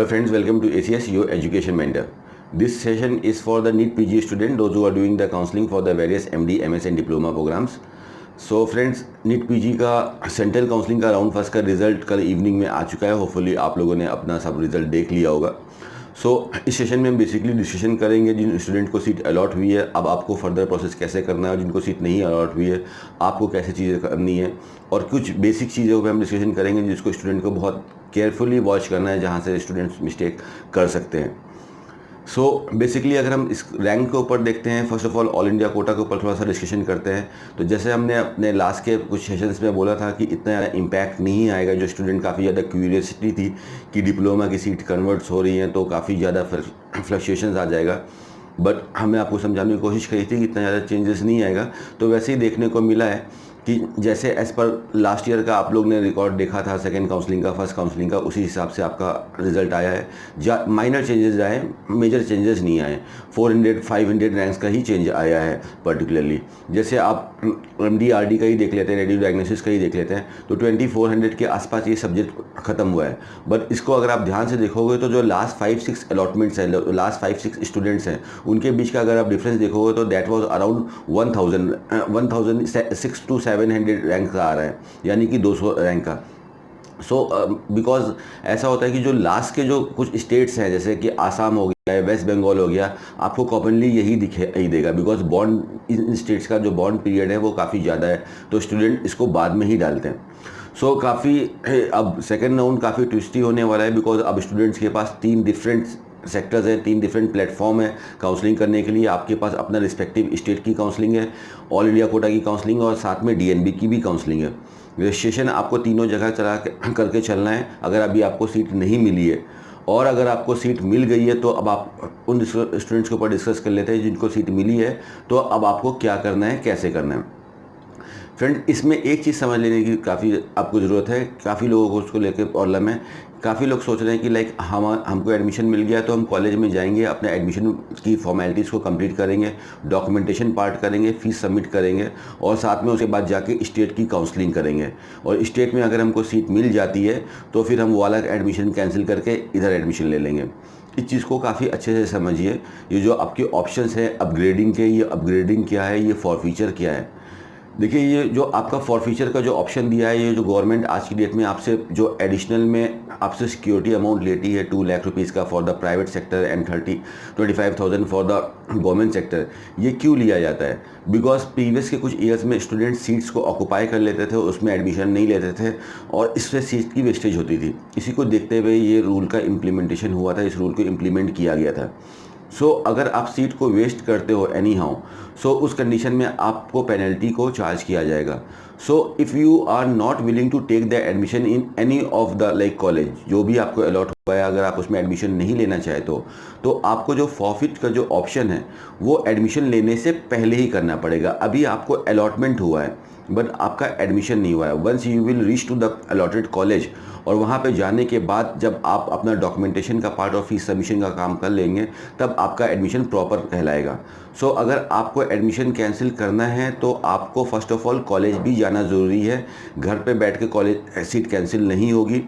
friends, welcome to ACS, your education mentor. This session is for the NEET PG student, those who are doing the counseling for the various MD, MS and diploma programs. So friends, NEET PG का central counselling का round first का result कल evening में आ चुका है. Hopefully आप लोगों ने अपना सब रिजल्ट देख लिया होगा. इस सेशन में हम बेसिकली डिस्कशन करेंगे जिन स्टूडेंट को सीट अलॉट हुई है, अब आपको फर्दर प्रोसेस कैसे करना है, और जिनको सीट नहीं अलॉट हुई है आपको कैसे चीज़ें करनी है, और कुछ बेसिक चीज़ों पे हम डिस्कशन करेंगे जिसको स्टूडेंट को बहुत केयरफुली वॉच करना है, जहाँ से स्टूडेंट्स मिस्टेक कर सकते हैं. बेसिकली अगर हम इस रैंक के ऊपर देखते हैं, first of all India Kota के ऊपर थोड़ा सा डिस्कशन करते हैं. तो जैसे हमने अपने लास्ट के कुछ सेशंस में बोला था कि इतना ज़्यादा इम्पैक्ट नहीं आएगा. जो स्टूडेंट काफ़ी ज़्यादा क्यूरियसिटी थी कि डिप्लोमा की सीट कन्वर्ट्स हो रही हैं तो काफ़ी ज़्यादा फ्लक्चुएशंस आ जाएगा, बट हमने आपको समझाने की कोशिश करी थी कि इतना ज़्यादा चेंजेस नहीं आएगा. तो वैसे ही देखने को मिला है कि जैसे एज़ पर लास्ट ईयर का आप लोग ने रिकॉर्ड देखा था सेकंड काउंसलिंग का, फर्स्ट काउंसलिंग का, उसी हिसाब से आपका रिजल्ट आया है. माइनर चेंजेस आए, मेजर चेंजेस नहीं आए. 400-500 रैंक्स का ही चेंज आया है पर्टिकुलरली. जैसे आप MD-RD का ही देख लेते हैं, रेडियो डायग्नोसिस का ही देख लेते हैं, तो 2400 के आसपास ये सब्जेक्ट ख़त्म हुआ है. बट इसको अगर आप ध्यान से देखोगे तो जो लास्ट 5-6 अलॉटमेंट्स हैं, लास्ट 5-6 स्टूडेंट्स हैं, उनके बीच का अगर आप डिफरेंस देखोगे तो that was around 1006 to 700 rank का आ रहा है, यानी कि 200 रैंक का. बिकॉज ऐसा होता है कि जो लास्ट के जो कुछ स्टेट्स हैं, जैसे कि आसाम हो गया, वेस्ट बंगाल हो गया, आपको कॉमनली यही देगा, बिकॉज बॉन्ड इन स्टेट्स का जो बॉन्ड पीरियड है वो काफ़ी ज़्यादा है, तो स्टूडेंट इसको बाद में ही डालते हैं. काफ़ी अब सेकेंड राउंड काफ़ी ट्विस्टी होने वाला है, बिकॉज अब स्टूडेंट्स के पास 3 डिफरेंट सेक्टर्स हैं, 3 डिफरेंट प्लेटफॉर्म है काउंसलिंग करने के लिए. आपके पास अपना रिस्पेक्टिव स्टेट की काउंसलिंग है, ऑल इंडिया कोटा की काउंसलिंग, और साथ में DNB की भी काउंसलिंग है. रजिस्ट्रेशन आपको तीनों जगह करके चलना है. अगर अभी आपको सीट नहीं मिली है, और अगर आपको सीट मिल गई है, तो अब आप उन स्टूडेंट्स के ऊपर डिस्कस कर लेते हैं जिनको सीट मिली है, तो अब आपको क्या करना है, कैसे करना है. फ्रेंड, इसमें एक चीज़ समझ लेने की काफ़ी आपको ज़रूरत है. काफ़ी लोगों को उसको लेकर प्रॉब्लम है. काफ़ी लोग सोच रहे हैं कि लाइक हमको एडमिशन मिल गया तो हम कॉलेज में जाएंगे, अपने एडमिशन की फॉर्मेलिटीज़ को कंप्लीट करेंगे, डॉक्यूमेंटेशन पार्ट करेंगे, फ़ीस सबमिट करेंगे, और साथ में उसके बाद जाके स्टेट की काउंसलिंग करेंगे. और स्टेट में अगर हमको सीट मिल जाती है तो फिर हम वो वाला एडमिशन कैंसिल करके इधर एडमिशन ले लेंगे. इस चीज़ को काफ़ी अच्छे से समझिए. ये जो आपके ऑप्शंस हैं अपग्रेडिंग के, ये अपग्रेडिंग क्या है, ये फॉरफीचर क्या है. देखिए, ये जो आपका फॉरफीचर का जो ऑप्शन दिया है, ये जो गवर्नमेंट आज की डेट में आपसे जो एडिशनल में आपसे सिक्योरिटी अमाउंट लेती है 2 लाख रुपीज़ का for the private sector and 25,000 for the government sector, ये क्यों लिया जाता है? बिकॉज प्रीवियस के कुछ ईयर्स में स्टूडेंट सीट्स को ऑक्यूपाई कर लेते थे, उसमें एडमिशन नहीं लेते थे, और इससे सीट की वेस्टेज होती थी. इसी को देखते हुए ये रूल का इम्प्लीमेंटेशन हुआ था, इस रूल को इम्प्लीमेंट किया गया था. अगर आप सीट को वेस्ट करते हो एनी हाउ, उस कंडीशन में आपको पेनल्टी को चार्ज किया जाएगा. If you are not willing to take the admission in any of the like college, जो भी आपको अलॉट हुआ है, अगर आप उसमें एडमिशन नहीं लेना चाहे तो आपको जो फॉरफिट का जो ऑप्शन है वो एडमिशन लेने से पहले ही करना पड़ेगा. अभी आपको अलॉटमेंट हुआ है बट आपका एडमिशन नहीं हुआ है. Once you will reach to the allotted college, और वहाँ पे जाने के बाद जब आप अपना डॉक्यूमेंटेशन का पार्ट और फीस सबमिशन का काम कर लेंगे, तब आपका एडमिशन प्रॉपर कहलाएगा. अगर आपको एडमिशन कैंसिल करना है तो आपको फर्स्ट ऑफ ऑल कॉलेज भी जाना ज़रूरी है. घर पे बैठ के कॉलेज सीट कैंसिल नहीं होगी.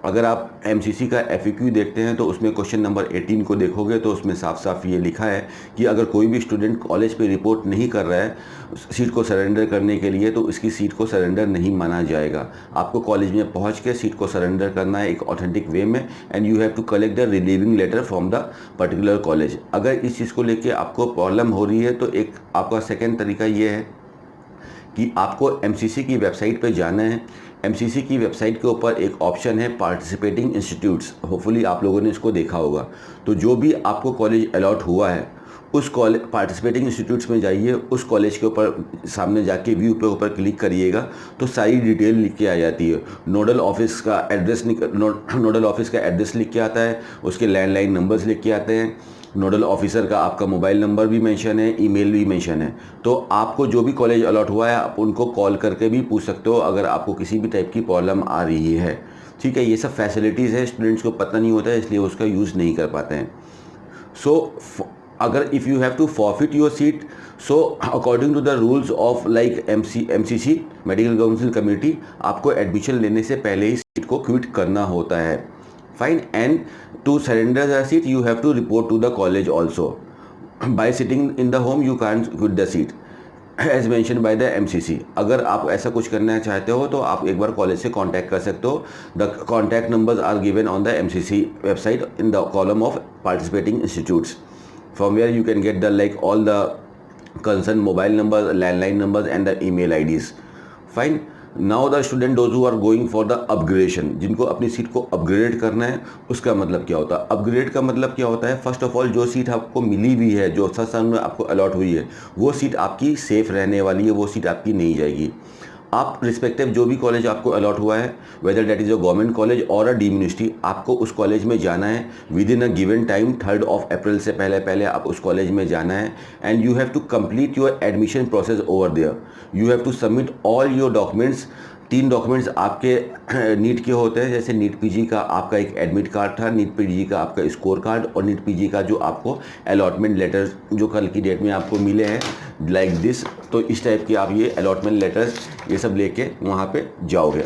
अगर आप MCC का FAQ देखते हैं तो उसमें क्वेश्चन नंबर 18 को देखोगे तो उसमें साफ साफ ये लिखा है कि अगर कोई भी स्टूडेंट कॉलेज पे रिपोर्ट नहीं कर रहा है सीट को सरेंडर करने के लिए, तो इसकी सीट को सरेंडर नहीं माना जाएगा. आपको कॉलेज में पहुंच के सीट को सरेंडर करना है एक ऑथेंटिक वे में, and you have to collect the relieving letter from the particular college. अगर इस चीज़ को लेके आपको प्रॉब्लम हो रही है तो एक आपका सेकेंड तरीका ये है कि आपको MCC की वेबसाइट पे जाना है. MCC की वेबसाइट के ऊपर एक ऑप्शन है पार्टिसिपेटिंग इंस्टीट्यूट्स, होपफुली आप लोगों ने इसको देखा होगा. तो जो भी आपको कॉलेज अलॉट हुआ है उस कॉलेज पार्टिसिपेटिंग इंस्टीट्यूट्स में जाइए, उस कॉलेज के ऊपर सामने जाके व्यू पे ऊपर क्लिक करिएगा तो सारी डिटेल लिख के आ जाती है. नोडल ऑफिस का एड्रेस लिख के आता है, उसके लैंडलाइन नंबर्स लिख के आते हैं, नोडल ऑफिसर का आपका मोबाइल नंबर भी मेंशन है, ईमेल भी मेंशन है. तो आपको जो भी कॉलेज अलॉट हुआ है आप उनको कॉल करके भी पूछ सकते हो अगर आपको किसी भी टाइप की प्रॉब्लम आ रही है. ठीक है, ये सब फैसिलिटीज़ है, स्टूडेंट्स को पता नहीं होता है इसलिए उसका यूज़ नहीं कर पाते हैं. अगर if you have to forfeit your seat, according to the rules of like MCC medical council committee, आपको एडमिशन लेने से पहले ही सीट को क्विट करना होता है. Fine, and to surrender the seat, you have to report to the college also. By sitting in the home, you can't quit the seat, as mention by the MCC. अगर आप ऐसा कुछ करना चाहते हो तो आप एक बार कॉलेज से कांटेक्ट कर सकते हो. The contact numbers are given on the MCC website in the column of participating institutes, from where you can get the like all the concern mobile number, landline numbers and the email IDs. Fine. Now the student those who are going for the upgradation, जिनको अपनी seat को upgrade करना है, उसका मतलब क्या होता है? अपग्रेड का मतलब क्या होता है? फर्स्ट ऑफ ऑल, जो सीट आपको मिली हुई है, जो फर्स्ट राउंड में आपको अलॉट हुई है, वो सीट आपकी सेफ रहने वाली है, वो सीट आपकी नहीं जाएगी. आप रिस्पेक्टिव जो भी कॉलेज आपको अलॉट हुआ है, whether that is a government college और अ डीम्ड यूनिवर्सिटी, आपको उस कॉलेज में जाना है within a given time. 3 अप्रैल से पहले आप उस कॉलेज में जाना है. And you have to complete your admission process over there. You have to submit all your documents. 3 documents आपके नीट के होते हैं, जैसे नीट पीजी का आपका एक एडमिट कार्ड था, नीट पीजी का आपका स्कोर कार्ड, और नीट पीजी का जो आपको अलॉटमेंट लेटर जो कल की डेट में आपको मिले हैं लाइक दिस. तो इस टाइप के आप ये अलॉटमेंट लेटर्स ये सब लेके वहाँ पे जाओगे.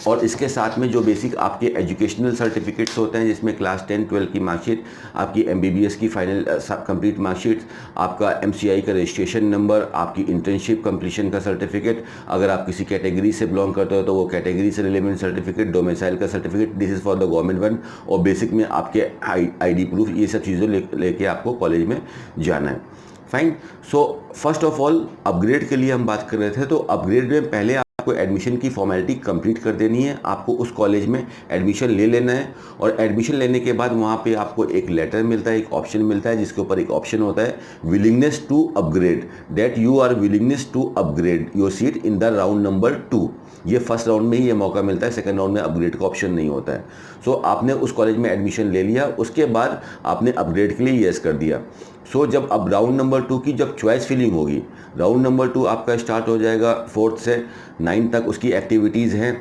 और इसके साथ में जो बेसिक आपके एजुकेशनल सर्टिफिकेट्स होते हैं, जिसमें क्लास 10, 12 की मार्कशीट, आपकी MBBS की फाइनल कंप्लीट मार्कशीट, आपका MCI का रजिस्ट्रेशन नंबर, आपकी इंटर्नशिप कंप्लीशन का सर्टिफिकेट, अगर आप किसी कैटेगरी से बिलोंग करते हो तो वो कैटेगरी से रिलेवेंट सर्टिफिकेट, डोमिसाइल का certificate, this is for the government one. और बेसिक में आपके ID प्रूफ, ये सब चीज़ें लेके आपको कॉलेज में जाना है. Fine. So first of all, upgrade के लिए हम बात कर रहे थे, तो अपग्रेड में पहले आपको एडमिशन की फॉर्मेलिटी कंप्लीट कर देनी है. आपको उस कॉलेज में एडमिशन ले लेना है, और एडमिशन लेने के बाद वहाँ पे आपको एक लेटर मिलता है, एक ऑप्शन मिलता है, जिसके ऊपर एक ऑप्शन होता है willingness to upgrade, that you are willingness to upgrade your seat in the round number 2. ये फर्स्ट राउंड में ही ये मौका मिलता है, सेकंड राउंड में अपग्रेड का ऑप्शन नहीं होता है. सो आपने उस कॉलेज में एडमिशन ले लिया, उसके बाद आपने अपग्रेड के लिए येस कर दिया. सो जब अब राउंड नंबर 2 की जब चॉइस फिलिंग होगी, राउंड नंबर 2 आपका स्टार्ट हो जाएगा 4 से 9 तक उसकी एक्टिविटीज़ हैं.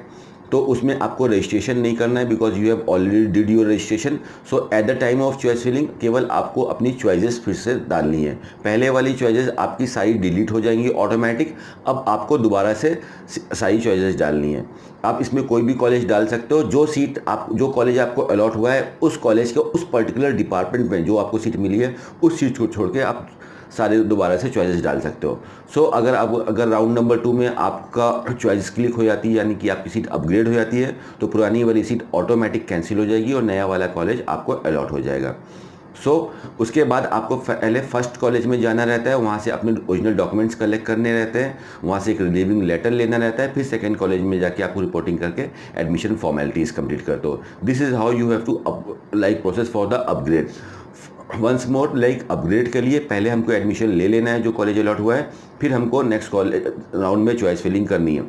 तो उसमें आपको रजिस्ट्रेशन नहीं करना है, because you have already did your registration. So at the time of choice filling केवल आपको अपनी चॉइसेस फिर से डालनी है. पहले वाली चॉइसेस आपकी सारी डिलीट हो जाएंगी ऑटोमेटिक. अब आपको दोबारा से सारी चॉइसेस डालनी है. आप इसमें कोई भी कॉलेज डाल सकते हो. जो सीट आप, जो कॉलेज आपको अलॉट हुआ है, उस कॉलेज के उस पर्टिकुलर डिपार्टमेंट में जो आपको सीट मिली है, उस सीट को छोड़ के आप सारे दोबारा से चॉइसेस डाल सकते हो. सो अगर राउंड नंबर 2 में आपका चॉइस क्लिक हो जाती है, यानी कि आपकी सीट अपग्रेड हो जाती है, तो पुरानी वाली सीट ऑटोमेटिक कैंसिल हो जाएगी और नया वाला कॉलेज आपको अलॉट हो जाएगा. उसके बाद आपको पहले फर्स्ट कॉलेज में जाना रहता है, वहाँ से अपने ओरिजिनल डॉक्यूमेंट्स कलेक्ट करने रहते हैं, वहाँ से एक रिलीविंग लेटर लेना रहता है. फिर सेकंड कॉलेज में जाके आपको रिपोर्टिंग करके एडमिशन फॉर्मेलिटीज़ कंप्लीट करते हो. This is how you have to like process for the upgrade. Once more, like upgrade के लिए पहले हमको एडमिशन ले लेना है जो कॉलेज अलॉट हुआ है, फिर हमको नेक्स्ट कॉलेज राउंड में चॉइस फिलिंग करनी है.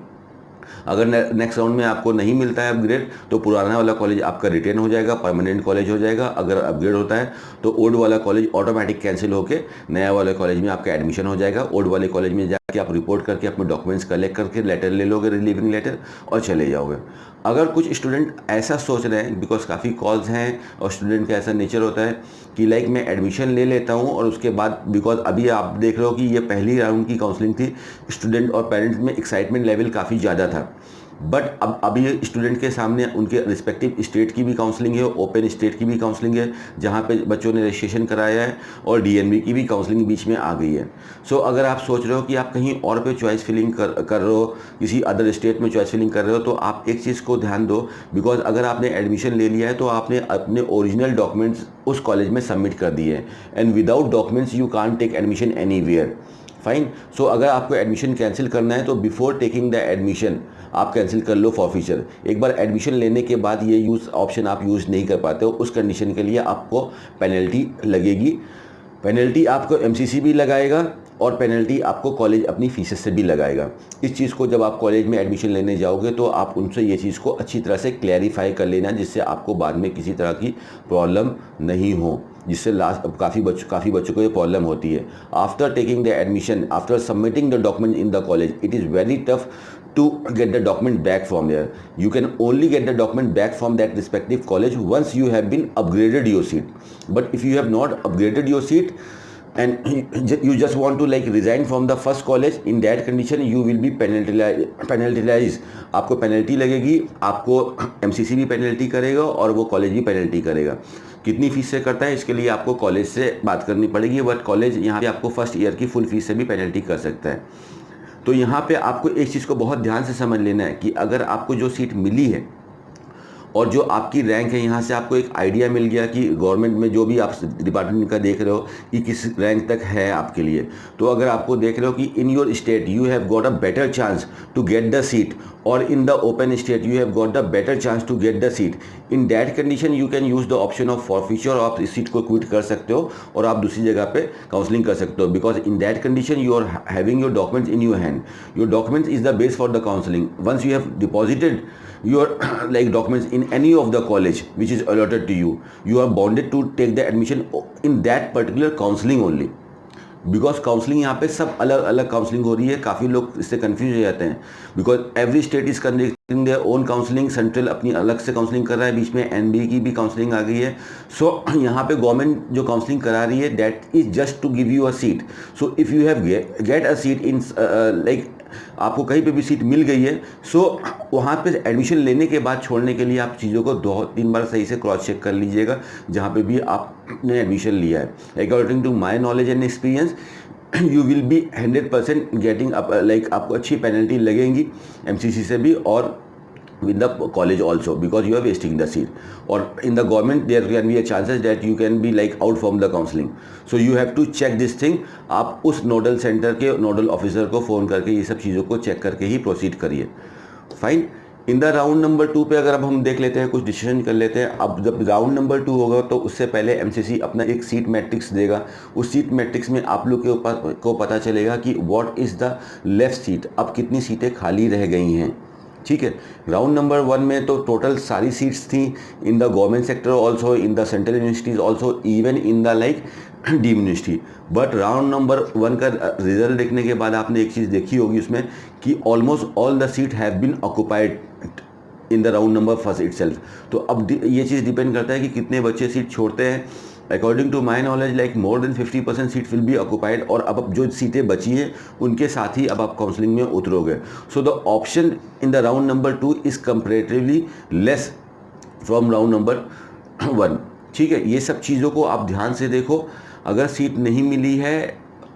अगर नेक्स्ट राउंड में आपको नहीं मिलता है अपग्रेड, तो पुराना वाला कॉलेज आपका रिटेन हो जाएगा, परमानेंट कॉलेज हो जाएगा. अगर अपग्रेड होता है तो ओल्ड वाला कॉलेज ऑटोमेटिक कैंसिल होकर नया वाले कॉलेज में आपका एडमिशन हो जाएगा. ओल्ड वाले कॉलेज में जाके आप रिपोर्ट करके अपने डॉक्यूमेंट्स कलेक्ट करके लेटर ले लोगे, रिलीविंग लेटर, और चले जाओगे. अगर कुछ स्टूडेंट ऐसा सोच रहे हैं, बिकॉज काफ़ी कॉल्स हैं और स्टूडेंट का ऐसा नेचर होता है कि लाइक मैं एडमिशन ले लेता हूं और उसके बाद, बिकॉज अभी आप देख रहे हो कि ये पहली राउंड की काउंसलिंग थी, स्टूडेंट और पेरेंट्स में एक्साइटमेंट लेवल काफ़ी ज़्यादा था. बट अब अभी स्टूडेंट के सामने उनके रिस्पेक्टिव स्टेट की भी काउंसलिंग है, ओपन स्टेट की भी काउंसलिंग है, जहाँ पे बच्चों ने रजिस्ट्रेशन कराया है, और DNB की भी काउंसलिंग बीच में आ गई है. सो अगर आप सोच रहे हो कि आप कहीं और पे चॉइस फिलिंग कर रहे हो, किसी अदर स्टेट में चॉइस फिलिंग कर रहे हो, तो आप एक चीज़ को ध्यान दो, बिकॉज अगर आपने एडमिशन ले लिया है तो आपने अपने ओरिजिनल डॉक्यूमेंट्स उस कॉलेज में सबमिट कर दिए हैं, and without documents you can't take admission anywhere. Fine. So अगर आपको एडमिशन कैंसिल करना है तो बिफोर टेकिंग द एडमिशन आप कैंसिल कर लो फॉरफीचर. एक बार एडमिशन लेने के बाद ये ऑप्शन आप यूज़ नहीं कर पाते हो, उस कंडीशन के लिए आपको पेनल्टी लगेगी. पेनल्टी आपको MCC भी लगाएगा, और पेनल्टी आपको कॉलेज अपनी फीसेस से भी लगाएगा. इस चीज़ को जब आप कॉलेज में एडमिशन लेने जाओगे तो आप उनसे ये चीज़ को अच्छी तरह से क्लैरिफाई कर लेना, जिससे आपको बाद में किसी तरह की प्रॉब्लम नहीं हो, जिससे काफ़ी बच्चों को ये प्रॉब्लम होती है. After taking the admission, after submitting the document in the college, it is very tough to get the document back from there. You can only get the document back from that respective college once you have been upgraded your seat. But if you have not upgraded your seat and you just want to like resign from the first college, in that condition you will be penalized. आपको penalty लगेगी, आपको MCC भी penalty करेगा और वो college भी penalty करेगा। कितनी फीस से करता है इसके लिए आपको कॉलेज से बात करनी पड़ेगी, बट कॉलेज यहाँ पे आपको फर्स्ट ईयर की फुल फीस से भी पेनल्टी कर सकता है। तो यहाँ पे आपको एक चीज़ को बहुत ध्यान से समझ लेना है कि अगर आपको जो सीट मिली है और जो आपकी रैंक है, यहाँ से आपको एक आइडिया मिल गया कि गवर्नमेंट में जो भी आप डिपार्टमेंट का देख रहे हो कि किस रैंक तक है आपके लिए। तो अगर आपको देख रहे हो कि in your state you have got a better chance to get the seat, और in the open state you have got the better chance to get the seat, in that condition you can use the option of forfeiture. आप इस seat को quit कर सकते हो और आप दूसरी जगह पे काउंसलिंग कर सकते हो, because in that condition you are having your documents in your hand. Your documents is the base for the counselling. Once you have deposited your like documents in any of the college which is allotted to you, you are bonded to take the admission in that particular counseling only, because counselling यहाँ पे सब अलग अलग counselling हो रही है। काफ़ी लोग इससे कंफ्यूज हो जाते हैं, because every state is conducting their own counselling. Central अपनी अलग से काउंसलिंग कर रहा है, बीच में एनबी की भी काउंसलिंग आ गई है। सो यहाँ पे गवर्नमेंट जो काउंसलिंग करा रही है that is just to give you a seat. So if you have get a seat in like आपको कहीं पे भी सीट मिल गई है, सो वहाँ पे एडमिशन लेने के बाद छोड़ने के लिए आप चीज़ों को 2-3 बार सही से क्रॉस चेक कर लीजिएगा जहाँ पे भी आपने एडमिशन लिया है। According to my knowledge and experience you will be 100% getting up, like आपको अच्छी पेनल्टी लगेंगी एमसीसी से भी और with the college also, because you are wasting the seat, or in the government there can be a chances that you can be like out from the counseling, so you have to check this thing। आप उस nodal centre के nodal officer को phone करके ये सब चीज़ों को check करके ही प्रोसीड करिए। Fine. In the round number 2 पे अगर अब हम देख लेते हैं, कुछ डिसीजन कर लेते हैं। अब जब राउंड नंबर 2 होगा तो उससे पहले एमसीसी अपना एक सीट मैट्रिक्स देगा। उस सीट मैट्रिक्स में आप लोग के ऊपर को पता चलेगा कि what is the left seat, अब कितनी सीटें खाली रह गई हैं। ठीक है, राउंड नंबर 1 में तो टोटल सारी सीट्स थी in the government sector also, in the central universities also, even in the like deem university. But round number 1 का रिजल्ट देखने के बाद आपने एक चीज़ देखी होगी उसमें कि almost all the seat have been occupied in the round number first itself. तो अब ये चीज़ डिपेंड करता है कि कितने बच्चे सीट छोड़ते हैं। According to my knowledge like more than 50% seat will be occupied, और अब जो सीटें बची हैं उनके साथ ही अब आप काउंसलिंग में उतरोगे। So the option in the round number 2 is comparatively less from round number 1। ठीक है, ये सब चीज़ों को आप ध्यान से देखो। अगर सीट नहीं मिली है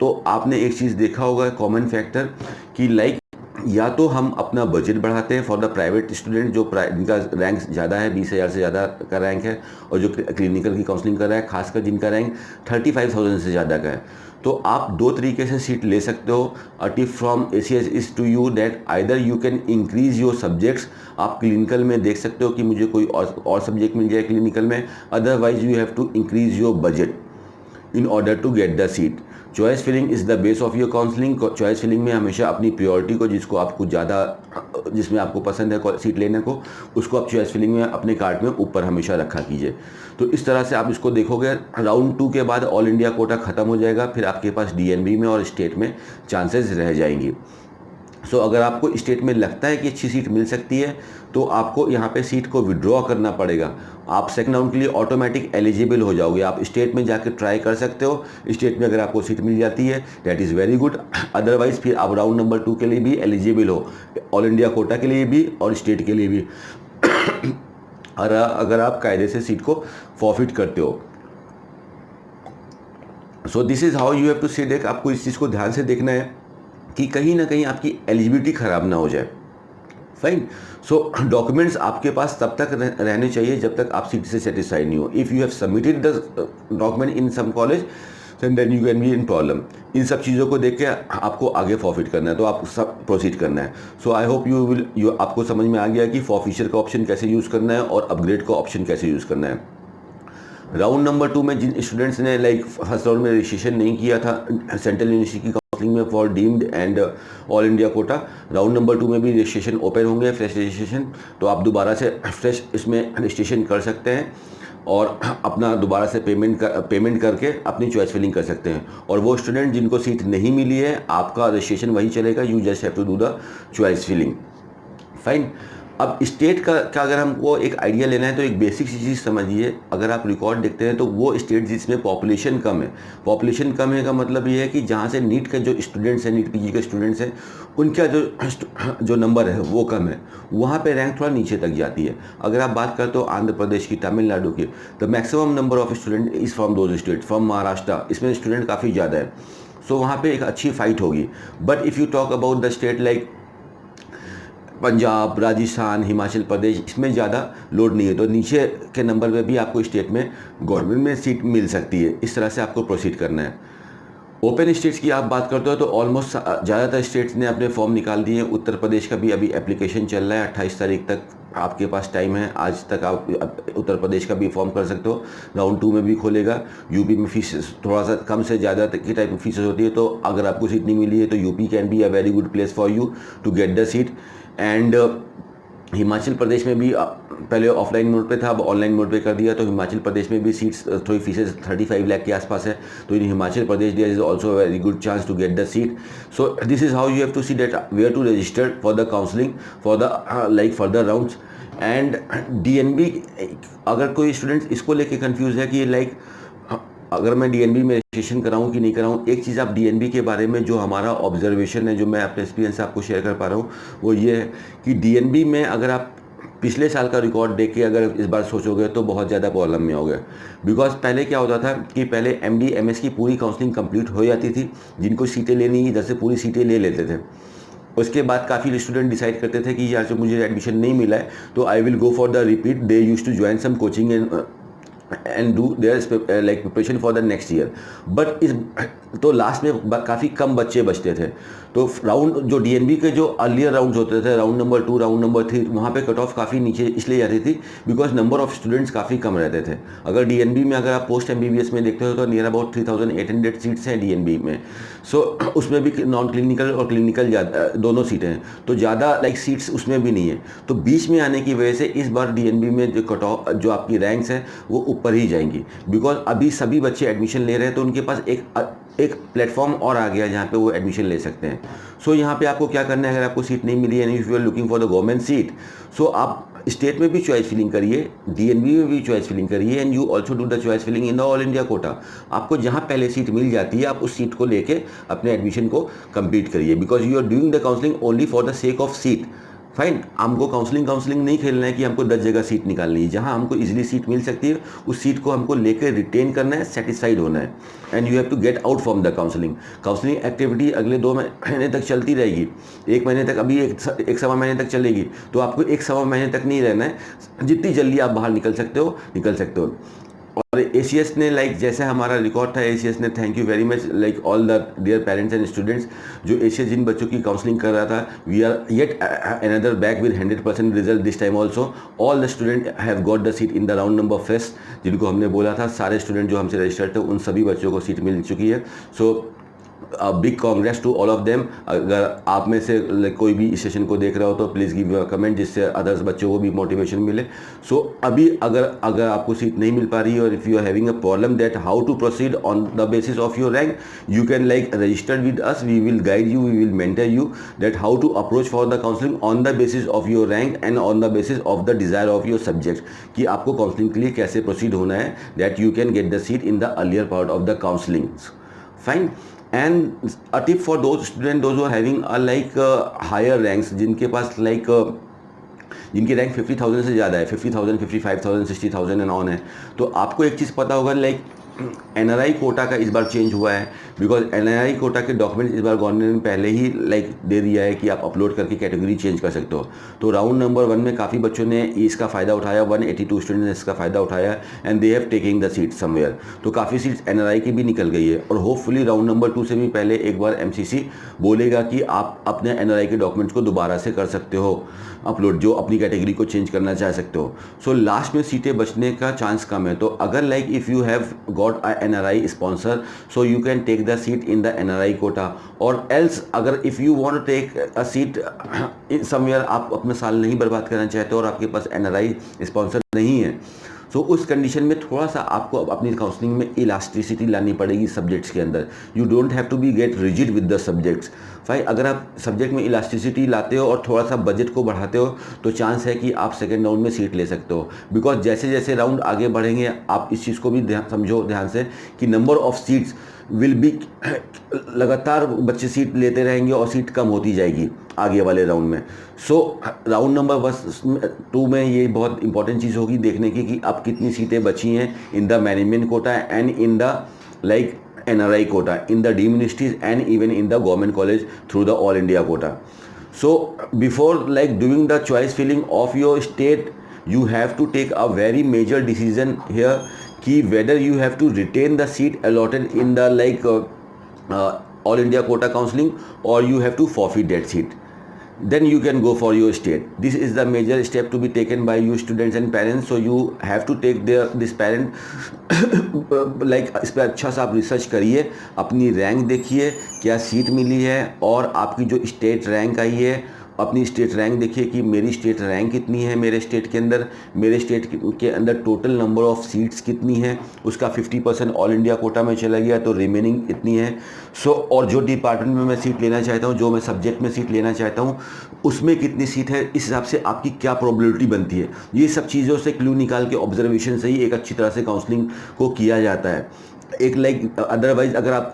तो आपने एक चीज़ देखा होगा कॉमन फैक्टर कि लाइक या तो हम अपना बजट बढ़ाते हैं फॉर द प्राइवेट स्टूडेंट जो जिनका रैंक ज़्यादा है, 20,000 से ज़्यादा का रैंक है, और जो क्लिनिकल की काउंसलिंग कर रहा है खासकर जिनका रैंक 35,000 से ज़्यादा का है। तो आप 2 तरीके से सीट ले सकते हो। A tip from ACS is to you that either you can increase your subjects. आप क्लिनिकल में देख सकते हो कि मुझे कोई और सब्जेक्ट मिल जाए क्लिनिकल में, otherwise you have to increase your budget in order to get the seat. Choice filling is the base of your counselling. Choice filling में हमेशा अपनी प्रियोरिटी को, जिसको आपको ज़्यादा, जिसमें आपको पसंद है सीट लेने को, उसको आप चॉइस फिलिंग में अपने कार्ड में ऊपर हमेशा रखा कीजिए। तो इस तरह से आप इसको देखोगे। राउंड 2 के बाद ऑल इंडिया कोटा ख़त्म हो जाएगा, फिर आपके पास DNB में और स्टेट में चांसेस रह जाएंगी। सो अगर आपको स्टेट में लगता है कि अच्छी सीट मिल सकती है तो आपको यहाँ पे सीट को विड्रॉ करना पड़ेगा। आप सेकंड राउंड के लिए ऑटोमेटिक एलिजिबल हो जाओगे। आप स्टेट में जाकर ट्राई कर सकते हो, स्टेट में अगर आपको सीट मिल जाती है that is very good. Otherwise फिर आप राउंड नंबर 2 के लिए भी एलिजिबल हो, ऑल इंडिया कोटा के लिए भी और स्टेट के लिए भी और अगर आप कायदे से सीट को फॉरफिट करते हो। So this is how you have to see deck. आपको इस चीज़ को ध्यान से देखना है कि कहीं ना कहीं आपकी एलिजिबिलिटी ख़राब ना हो जाए। फाइन। सो डॉक्यूमेंट्स आपके पास तब तक रहने चाहिए जब तक आप सीट से सेटिस्फाइड नहीं हो। If you have submitted the document in some college then you can be in problem. इन सब चीज़ों को देख के आपको आगे फॉरफिट करना है, तो आप सब प्रोसीड करना है। सो आई होप यू आपको समझ में आ गया कि फॉरफिचर का ऑप्शन कैसे यूज़ करना है और अपग्रेड का ऑप्शन कैसे यूज़ करना है। राउंड नंबर 2 में जिन स्टूडेंट्स ने लाइक फर्स्ट राउंड में रजिस्ट्रेशन नहीं किया था सेंट्रल यूनिवर्सिटी की काउंसलिंग में for deemed and all India Kota, round number 2 में भी रजिस्ट्रेशन ओपन होंगे, फ्रेश रजिस्ट्रेशन। तो आप दोबारा से फ्रेश इसमें रजिस्ट्रेशन कर सकते हैं और अपना दोबारा से पेमेंट करके अपनी चॉइस फिलिंग कर सकते हैं। और वो स्टूडेंट जिनको सीट नहीं मिली है आपका रजिस्ट्रेशन वही चलेगा, you just have to do the choice filling. Fine. अब स्टेट का अगर हमको एक आइडिया लेना है तो एक बेसिक सी चीज़ समझिए, अगर आप रिकॉर्ड देखते हैं तो वो स्टेट जिसमें पॉपुलेशन कम है, पॉपुलेशन कम है का मतलब ये है कि जहाँ से नीट के जो स्टूडेंट्स हैं, नीट पीजी के स्टूडेंट्स हैं, उनका जो नंबर है वो कम है, वहाँ पे रैंक थोड़ा नीचे तक जाती है। अगर आप बात करते हो आंध्र प्रदेश की, तमिलनाडु की, the maximum number of student is from those state, from Maharashtra, इसमें स्टूडेंट काफ़ी ज़्यादा है। सो वहाँ पे एक अच्छी फाइट होगी। But if you talk about the state like Punjab, Rajasthan, Himachal Pradesh, इसमें ज़्यादा लोड नहीं है, तो नीचे के नंबर पे भी आपको स्टेट में गवर्नमेंट में सीट मिल सकती है। इस तरह से आपको प्रोसीड करना है। ओपन स्टेट्स की आप बात करते हो तो ऑलमोस्ट ज़्यादातर स्टेट्स ने अपने फॉर्म निकाल दिए हैं। उत्तर प्रदेश का भी अभी एप्लीकेशन चल रहा है, 28 तारीख तक आपके पास टाइम है, आज तक आप उत्तर प्रदेश का भी फॉर्म कर सकते हो। राउंड 2 में भी खोलेगा। यूपी में फीस थोड़ा सा कम से ज़्यादा की टाइप की फीस होती है, तो अगर आपको सीट नहीं मिली है तो UP can be a very good place for you to get the seat. And Himachal Pradesh में भी पहले ऑफलाइन मोड पे था, अब ऑनलाइन मोड पे कर दिया, तो हिमाचल प्रदेश में भी सीट्स थोड़ी फीसेस 35 लाख के आसपास है, तो in Himachal Pradesh there is also a very good chance to get the seat. So this is how you have to see that where to register for the counselling for the like further rounds. And DNB, अगर कोई student इसको लेके confuse है कि like अगर मैं DNB में registration कराऊँ कि नहीं कराऊँ, एक चीज़ आप डीएनबी के बारे में जो हमारा ऑब्जर्वेशन है, जो मैं अपने एक्सपीरियंस से आपको शेयर कर पा रहा हूँ, वो ये है कि डीएनबी में अगर आप पिछले साल का रिकॉर्ड देख के अगर इस बार सोचोगे तो बहुत ज़्यादा प्रॉब्लम में होगे। बिकॉज पहले क्या होता था कि पहले एमडी एमएस की पूरी काउंसलिंग कंप्लीट हो जाती थी, जिनको सीटें लेनी इधर से पूरी सीटें ले लेते थे। उसके बाद काफ़ी स्टूडेंट डिसाइड करते थे कि यार जो मुझे एडमिशन नहीं मिला है तो I will go for the repeat. They use to join some coaching and do there like preparation for the next year. But इस तो लास्ट में काफ़ी कम बच्चे बचते थे, तो राउंड जो डीएनबी के जो अर्लियर राउंड्स होते थे, राउंड नंबर 2, राउंड नंबर 3, वहाँ पे कट ऑफ काफ़ी नीचे इसलिए जाती थी बिकॉज नंबर ऑफ स्टूडेंट्स काफ़ी कम रहते थे। अगर डीएनबी में अगर आप पोस्ट एमबीबीएस में देखते हो तो नियर अबाउट 3800 सीट्स हैं डीएनबी में। सो उसमें भी नॉन क्लिनिकल और क्लिनिकल दोनों सीटें हैं, तो ज़्यादा लाइक सीट्स उसमें भी नहीं है। तो बीच में आने की वजह से इस बार डीएनबी में जो कट ऑफ जो आपकी रैंक्स हैं वो ऊपर ही जाएंगी, बिकॉज अभी सभी बच्चे एडमिशन ले रहे हैं, तो उनके पास एक प्लेटफॉर्म और आ गया जहाँ पे वो एडमिशन ले सकते हैं। सो यहाँ पे आपको क्या करना है, अगर आपको सीट नहीं मिली है, if you are looking for the government seat, so आप स्टेट में भी चॉइस फिलिंग करिए, डीएनबी में भी चॉइस फिलिंग करिए, and you also do the choice filling in the all India quota. आपको जहाँ पहले सीट मिल जाती है आप उस सीट को लेके अपने एडमिशन को कंप्लीट करिए, because you are doing the counselling only for the sake of seat. Fine, हमको काउंसलिंग नहीं खेलना है कि हमको 10 जगह सीट निकालनी है। जहां हमको इजीली सीट मिल सकती है उस सीट को हमको लेकर रिटेन करना है, सेटिस्फाइड होना है, and you have to get out from the counselling activity अगले 2 महीने तक चलती रहेगी, 1 महीने तक, अभी एक सवा महीने तक चलेगी, तो आपको एक सवा महीने तक नहीं रहना है, जितनी जल्दी आप बाहर निकल सकते हो। और एसीएस ने लाइक जैसे हमारा रिकॉर्ड था, एसीएस ने thank you very much like all the dear parents and students, जो एसीएस जिन बच्चों की काउंसलिंग कर रहा था, we are yet another back with 100% result this time also. All the student have got the seat in the round number first, जिनको हमने बोला था सारे स्टूडेंट जो हमसे रजिस्टर्ड थे उन सभी बच्चों को सीट मिल चुकी है। So big congrats to all of them. अगर आप में से कोई भी इस सेशन को देख रहा हो तो प्लीज़ गिव अ कमेंट, जिससे अदर्स बच्चों को भी मोटिवेशन मिले। सो अभी अगर आपको सीट नहीं मिल पा रही है और if you are having a problem that how to proceed on the basis of your rank, you can like register with us, we will guide you, we will mentor you that how to approach for the counselling on the basis of your rank and on the basis of the desire of your subject, कि आपको counselling के लिए कैसे proceed होना है, that you can get the seat in the earlier part of the counselling. Fine. And a tip for those students, those who are having a like higher ranks, जिनके पास like जिनकी rank 50,000 से ज़्यादा है, 50,000, 55,000, 60,000 and on है, तो आपको एक चीज़ पता होगा लाइक एनआरआई कोटा का इस बार चेंज हुआ है, बिकॉज एनआरआई कोटा के डॉक्यूमेंट इस बार गवर्नमेंट ने पहले ही लाइक दे दिया है कि आप अपलोड करके कैटेगरी चेंज कर सकते हो। तो राउंड नंबर 1 में काफ़ी बच्चों ने इसका फ़ायदा उठाया, 182 स्टूडेंट ने इसका फ़ायदा उठाया, and they have taking the seat somewhere. तो काफ़ी सीट्स एनआरआई की भी निकल गई है, और होपफुली राउंड नंबर 2 से भी पहले एक बार एमसीसी बोलेगा कि आप अपने एनआरआई के डॉक्यूमेंट्स को दोबारा से कर सकते हो अपलोड, जो अपनी कैटेगरी को चेंज करना चाह सकते हो। सो लास्ट में सीटें बचने का चांस कम है। तो अगर like if you have got a NRI sponsor, so you can take the seat in the NRI quota, और एल्स अगर if you want to take a seat in somewhere, आप अपना साल नहीं बर्बाद करना चाहते और आपके पास एनआरआई स्पॉन्सर नहीं है, सो उस कंडीशन में थोड़ा सा आपको अपनी काउंसलिंग में इलास्टिसिटी लानी पड़ेगी सब्जेक्ट्स के अंदर। You don't have to be get rigid with the subjects. Fine, अगर आप सब्जेक्ट में इलास्टिसिटी लाते हो और थोड़ा सा बजट को बढ़ाते हो तो चांस है कि आप सेकेंड राउंड में सीट ले सकते हो। बिकॉज जैसे जैसे राउंड आगे बढ़ेंगे आप इस चीज़ को भी समझो ध्यान से कि number of seats will be, लगातार बच्चे सीट लेते रहेंगे और सीट कम होती जाएगी आगे वाले राउंड में। सो राउंड नंबर 2 में ये बहुत इंपॉर्टेंट चीज़ होगी देखने की कि आप कितनी सीटें बची हैं in the management quota and in the like NRI quota, in the deemed universities and even in the government college through the all India quota. So before like doing the choice filling of your state, you have to take a very major decision here कि whether you have to retain the seat allotted in the like all India quota counseling or you have to forfeit that seat. Then you can go for your state. This is the major step to be taken by you students and parents. So you have to take this parent like इस पर अच्छा सा आप research करिए, अपनी rank देखिए क्या seat मिली है और आपकी जो स्टेट रैंक आई है अपनी स्टेट रैंक देखिए कि मेरी स्टेट रैंक कितनी है मेरे स्टेट के अंदर, मेरे स्टेट के अंदर टोटल नंबर ऑफ़ सीट्स कितनी है, उसका 50% ऑल इंडिया कोटा में चला गया तो रिमेनिंग इतनी है। सो और जो डिपार्टमेंट में मैं सीट लेना चाहता हूँ, जो मैं सब्जेक्ट में सीट लेना चाहता हूँ उसमें कितनी सीट है, इस हिसाब से आपकी क्या प्रोबेबिलिटी बनती है। ये सब चीज़ों से क्लू निकाल के ऑब्जर्वेशन से ही एक अच्छी तरह से काउंसलिंग को किया जाता है। एक लाइक अदरवाइज अगर आप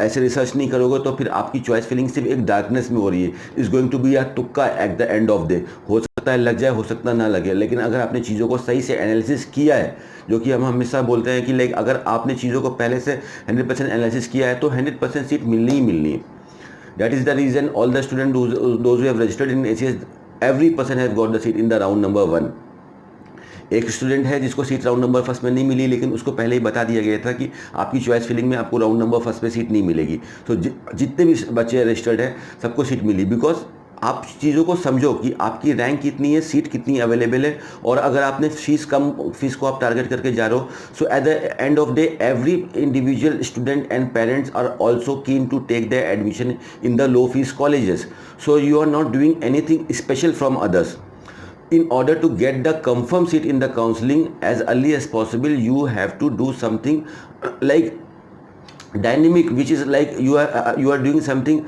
ऐसे रिसर्च नहीं करोगे तो फिर आपकी चॉइस फिलिंग सिर्फ एक डार्कनेस में हो रही है, is going to be a तुक्का at the end of day. हो सकता है लग जाए, हो सकता ना लगे, लेकिन अगर आपने चीज़ों को सही से एनालिसिस किया है, जो कि हम हमेशा बोलते हैं कि लाइक अगर आपने चीज़ों को पहले से 100% एनालिसिस किया है तो 100% सीट मिलनी ही मिलनी है। That is the reason all the student those who have registered in ACS, every person has got the seat in the round number 1। एक स्टूडेंट है जिसको सीट राउंड नंबर 1 में नहीं मिली, लेकिन उसको पहले ही बता दिया गया था कि आपकी चॉइस फिलिंग में आपको राउंड नंबर 1 पे सीट नहीं मिलेगी। तो जितने भी बच्चे रजिस्टर्ड हैं सबको सीट मिली। बिकॉज आप चीज़ों को समझो कि आपकी रैंक कितनी है, सीट कितनी अवेलेबल है, और अगर आपने फीस को आप टारगेट करके जा रहे हो, so at the end of day every individual student and parents are also keen to take the admission in the low fees colleges. So you are not doing anything special from others. In order to get the confirmed seat in the counseling as early as possible, you have to do something like dynamic, which is like you are doing something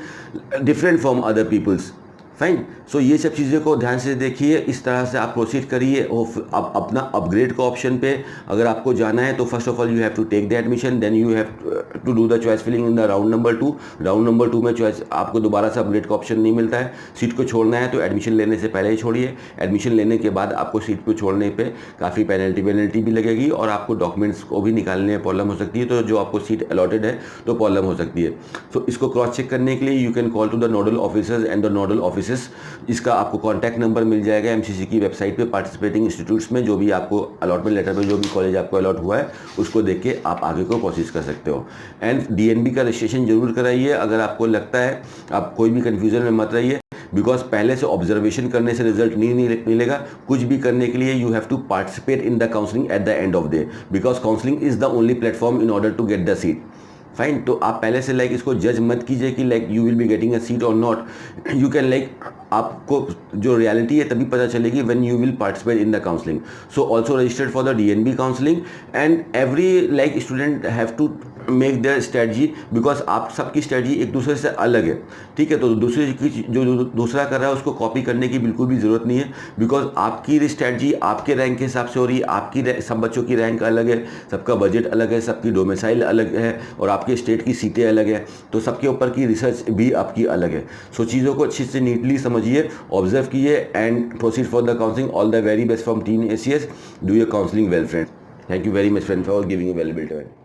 different from other people's. Fine. So ये सब चीज़ों को ध्यान से देखिए, इस तरह से आप प्रोसीड करिए। और आप अपना अपग्रेड का ऑप्शन पे अगर आपको जाना है तो first of all you have to take the admission, then you have to do the choice filling in the round number 2। Round number 2 में चॉइस आपको दोबारा से अपग्रेड का ऑप्शन नहीं मिलता है। सीट को छोड़ना है तो एडमिशन लेने से पहले ही छोड़िए। एडमिशन लेने के बाद आपको सीट को छोड़ने पर काफ़ी पेनल्टी भी लगेगी और आपको डॉक्यूमेंट्स को भी निकालने में प्रॉब्लम हो सकती है। तो जो आपको सीट अलॉटेड है तो प्रॉब्लम हो सकती है। सो इसको क्रॉस चेक करने के लिए you can call to the nodal officers and the nodal officers. इसका आपको कॉन्टैक्ट नंबर मिल जाएगा MCC की वेबसाइट पे। पार्टिसिपेटिंग इंस्टीट्यूट्स में जो भी आपको अलॉटमेंट लेटर में जो भी कॉलेज आपको अलॉट हुआ है उसको देख के आप आगे को प्रोसेस कर सकते हो। एंड DNB का रजिस्ट्रेशन जरूर कराइए। अगर आपको लगता है, आप कोई भी कन्फ्यूजन में मत रहिए, बिकॉज पहले से ऑब्जर्वेशन करने से रिजल्ट नहीं मिलेगा। कुछ भी करने के लिए you have to participate in the counselling at the end of day, because counselling is the only platform in order to get the seat. Fine. तो आप पहले से लाइक इसको जज मत कीजिए कि like you will be getting a seat और नॉट। यू कैन लाइक, आपको जो रियलिटी है तभी पता चलेगी when you will participate in the counselling. So also registered for the DNB counselling and every like student have to make their strategy, because आप सबकी strategy एक दूसरे से अलग है। ठीक है, तो दूसरे की जो दूसरा कर रहा है उसको कॉपी करने की बिल्कुल भी ज़रूरत नहीं है, बिकॉज आपकी स्ट्रेटजी आपके रैंक के हिसाब से हो रही है। आपकी सब बच्चों की रैंक अलग है, सबका बजट अलग है, सबकी डोमिसाइल अलग है और आपके स्टेट की सीटें अलग है, तो सबके ऊपर की रिसर्च भी आपकी अलग है। सो चीज़ों को अच्छे से नीटली समझिए, ऑब्जर्व कीजिए and proceed for the counselling. All the very best from team ACS। Do your counselling well friend. Thank you very much friend for giving a valuable time.